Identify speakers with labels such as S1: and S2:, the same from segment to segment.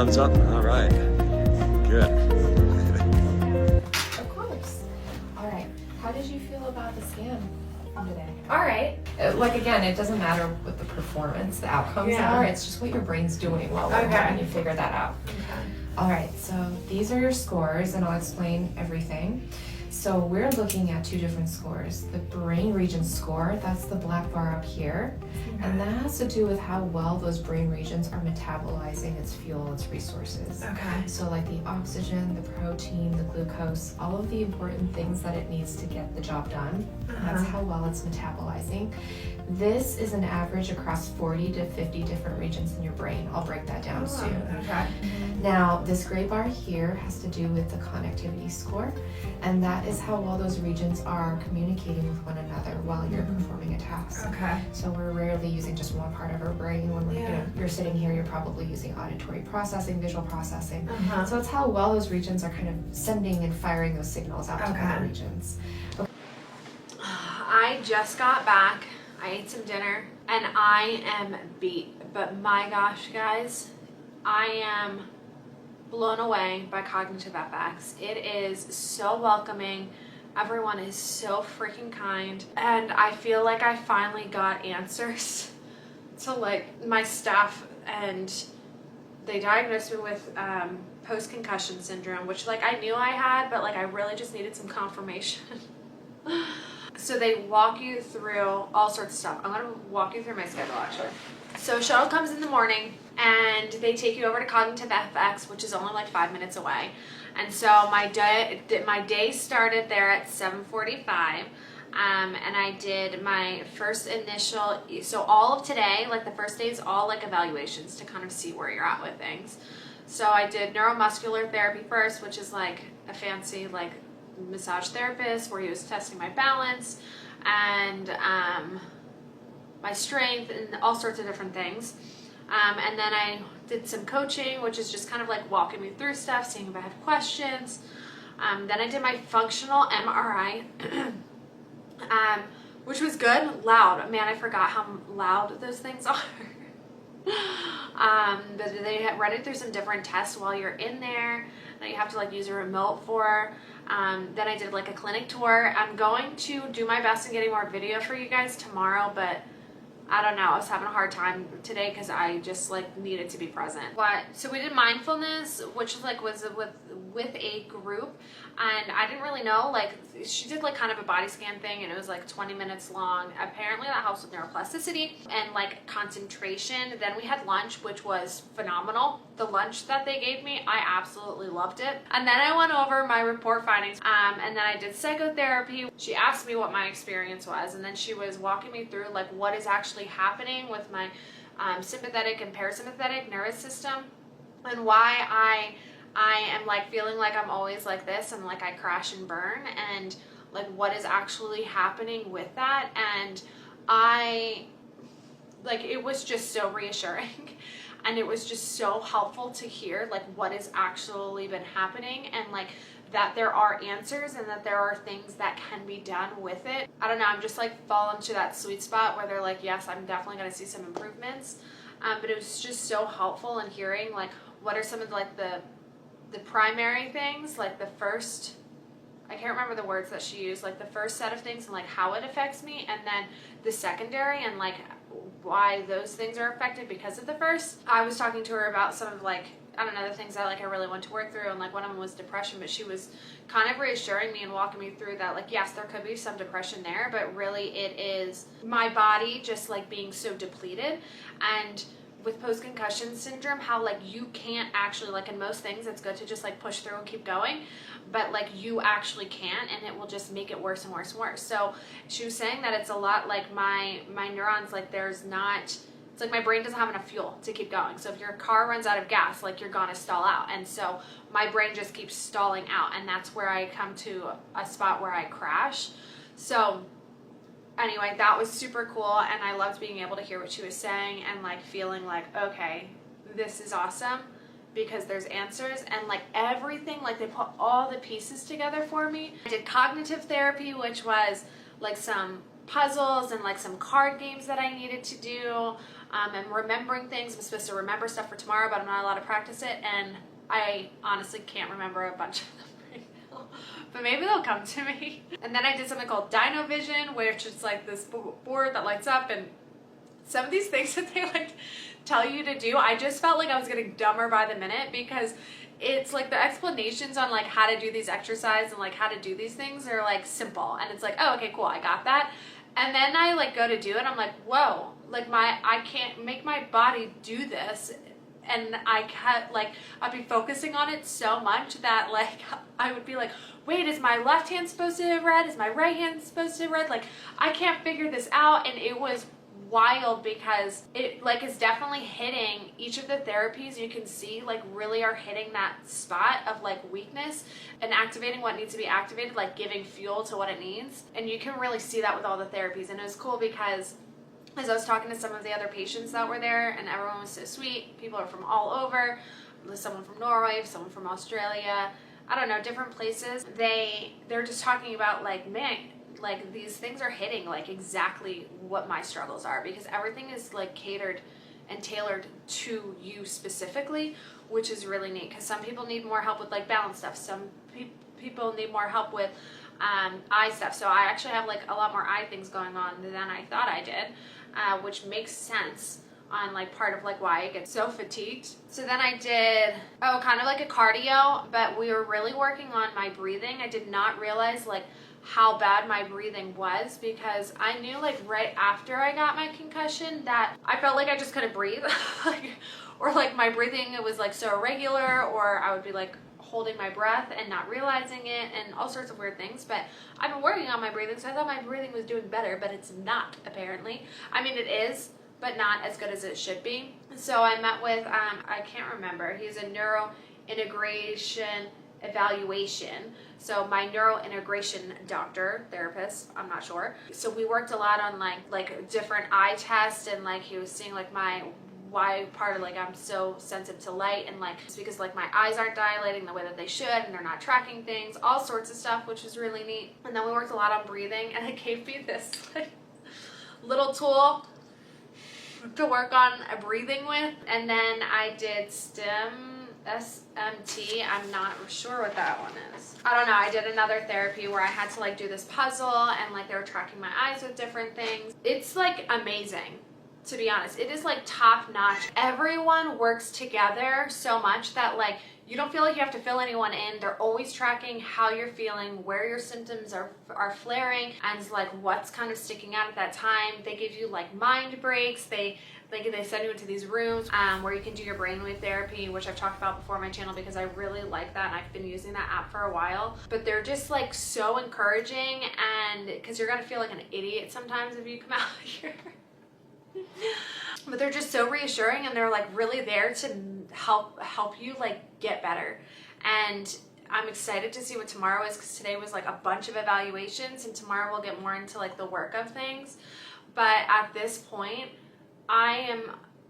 S1: thumbs up. All right. Good.
S2: Of course. All right. How did you feel about the scan today? All right. Like again, it doesn't matter what the performance, the outcomes are. It's just what your brain's doing while we're having you figure that out. Okay. All right. So these are your scores, and I'll explain everything. So we're looking at two different scores. The brain region score, that's the black bar up here. Okay. And that has to do with how well those brain regions are metabolizing its fuel, its resources. Okay. So like the oxygen, the protein, the glucose, all of the important things that it needs to get the job done. That's how well it's metabolizing. This is an average across 40 to 50 different regions in your brain. I'll break that down soon. Okay. Now, this gray bar here has to do with the connectivity score, and that is how well those regions are communicating with one another while you're performing a task. Okay. So we're rarely using just one part of our brain. When you're sitting here, you're probably using auditory processing, visual processing. So it's how well those regions are kind of sending and firing those signals out to other regions. Okay.
S3: I just got back. I ate some dinner and I am beat, but my gosh, guys, I am blown away by Cognitive FX. It is so welcoming. Everyone is so freaking kind, and I feel like I finally got answers to like my stuff, and they diagnosed me with post-concussion syndrome, which like I knew I had, but like I really just needed some confirmation. So they walk you through all sorts of stuff. I'm gonna walk you through my schedule actually. So shuttle comes in the morning and they take you over to Cognitive FX, which is only like 5 minutes away. And so my day started there at 7:45. And I did my first initial, so all of today, like the first day is all like evaluations to kind of see where you're at with things. So I did neuromuscular therapy first, which is like a fancy like massage therapist where he was testing my balance and my strength and all sorts of different things. And then I did some coaching, which is just kind of like walking me through stuff, seeing if I have questions. Then I did my functional MRI, which was good. Loud. Man, I forgot how loud those things are. But they run it through some different tests while you're in there that you have to like use a remote for. Then I did like a clinic tour. I'm going to do my best in getting more video for you guys tomorrow, but I don't know, I was having a hard time today because I just like needed to be present. But so we did mindfulness, which like was with a group, and I didn't really know, like she did like kind of a body scan thing and it was like 20 minutes long. Apparently that helps with neuroplasticity and like concentration. Then we had lunch, which was phenomenal. The lunch that they gave me, I absolutely loved it. And then I went over my report findings, and then I did psychotherapy. She asked me what my experience was, and then she was walking me through like what is actually happening with my sympathetic and parasympathetic nervous system, and why I am like feeling like I'm always like this and like I crash and burn, and like what is actually happening with that. And I like, it was just so reassuring and it was just so helpful to hear like what has actually been happening, and like that there are answers and that there are things that can be done with it. I don't know, I'm just like falling to that sweet spot where they're like, yes, I'm definitely going to see some improvements. But it was just so helpful in hearing like what are some of like the primary things, like the first, I can't remember the words that she used, like the first set of things and like how it affects me, and then the secondary and like why those things are affected because of the first. I was talking to her about some of like, I don't know, the things that like I really want to work through, and like one of them was depression, but she was kind of reassuring me and walking me through that like, yes, there could be some depression there, but really it is my body just like being so depleted. And with post-concussion syndrome, how like you can't actually, like in most things it's good to just like push through and keep going, but like you actually can't, and it will just make it worse and worse and worse. So she was saying that it's a lot like my neurons, like there's not, it's like my brain doesn't have enough fuel to keep going. So if your car runs out of gas, like you're gonna stall out, and so my brain just keeps stalling out, and that's where I come to a spot where I crash. So anyway, that was super cool, and I loved being able to hear what she was saying and like feeling like, okay, this is awesome because there's answers, and like everything, like they put all the pieces together for me. I did cognitive therapy, which was like some puzzles and like some card games that I needed to do. and remembering things. I'm supposed to remember stuff for tomorrow, but I'm not allowed to practice it, and I honestly can't remember a bunch of them right now, but maybe they'll come to me. And then I did something called Dino Vision, which is like this board that lights up, and some of these things that they like tell you to do, I just felt like I was getting dumber by the minute, because it's like the explanations on like how to do these exercises and like how to do these things are like simple, and it's like, oh, okay, cool, I got that. And then I like go to do it, I'm like, whoa, like I can't make my body do this. And I can't, like, I'd be focusing on it so much that like I would be like, wait, is my left hand supposed to have read? Is my right hand supposed to have read? Like, I can't figure this out. And it was wild, because it like is definitely hitting each of the therapies. You can see like really are hitting that spot of like weakness and activating what needs to be activated, like giving fuel to what it needs. And you can really see that with all the therapies. And it was cool because as I was talking to some of the other patients that were there, and everyone was so sweet. People are from all over. There's someone from Norway, someone from Australia, I don't know, different places. They're just talking about like, man, like these things are hitting like exactly what my struggles are, because everything is like catered and tailored to you specifically, which is really neat. Because some people need more help with like balance stuff. Some people need more help with eye stuff. So I actually have like a lot more eye things going on than I thought I did, which makes sense on like part of like why I get so fatigued. So then I did, kind of like a cardio, but we were really working on my breathing. I did not realize like how bad my breathing was, because I knew like right after I got my concussion that I felt like I just couldn't breathe. Or like my breathing, it was like so irregular, or I would be like holding my breath and not realizing it, and all sorts of weird things. But I've been working on my breathing, so I thought my breathing was doing better, but it's not, apparently. I mean, it is, but not as good as it should be. So I met with, I can't remember, he's a neuro-integration evaluation. So my neuro-integration doctor, therapist, I'm not sure. So we worked a lot on like different eye tests, and like he was seeing like why part of like I'm so sensitive to light, and like it's because like my eyes aren't dilating the way that they should, and they're not tracking things, all sorts of stuff, which was really neat. And then we worked a lot on breathing, and it gave me this like little tool to work on breathing with. And then I did SMT, I'm not sure what that one is. I don't know, I did another therapy where I had to like do this puzzle, and like they were tracking my eyes with different things. It's like amazing, to be honest. It is like top notch. Everyone works together so much that like you don't feel like you have to fill anyone in. They're always tracking how you're feeling, where your symptoms are flaring, and like what's kind of sticking out at that time. They give you like mind breaks. They send you into these rooms where you can do your brainwave therapy, which I've talked about before on my channel, because I really like that, and I've been using that app for a while. But they're just like so encouraging, and because you're gonna feel like an idiot sometimes if you come out here. But they're just so reassuring, and they're like really there to help you like get better. And I'm excited to see what tomorrow is, because today was like a bunch of evaluations, and tomorrow we'll get more into like the work of things. But at this point, I am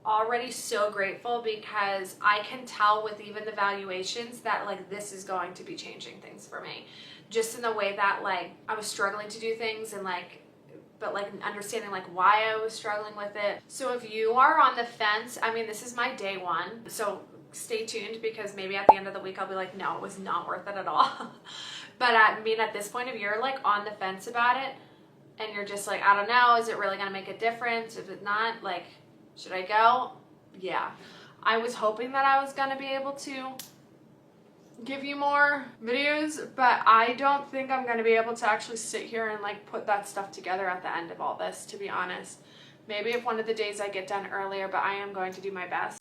S3: already so grateful, because I can tell with even the evaluations that like this is going to be changing things for me, just in the way that like I was struggling to do things, and like but like understanding like why I was struggling with it. So if you are on the fence, I mean, this is my day one, so stay tuned, because maybe at the end of the week I'll be like, no, it was not worth it at all. But I mean, at this point, if you're like on the fence about it, and you're just like, I don't know, is it really gonna make a difference? If it's not, like, should I go? Yeah. I was hoping that I was gonna be able to give you more videos, but I don't think I'm gonna be able to actually sit here and like put that stuff together at the end of all this, to be honest. Maybe if one of the days I get done earlier, but I am going to do my best.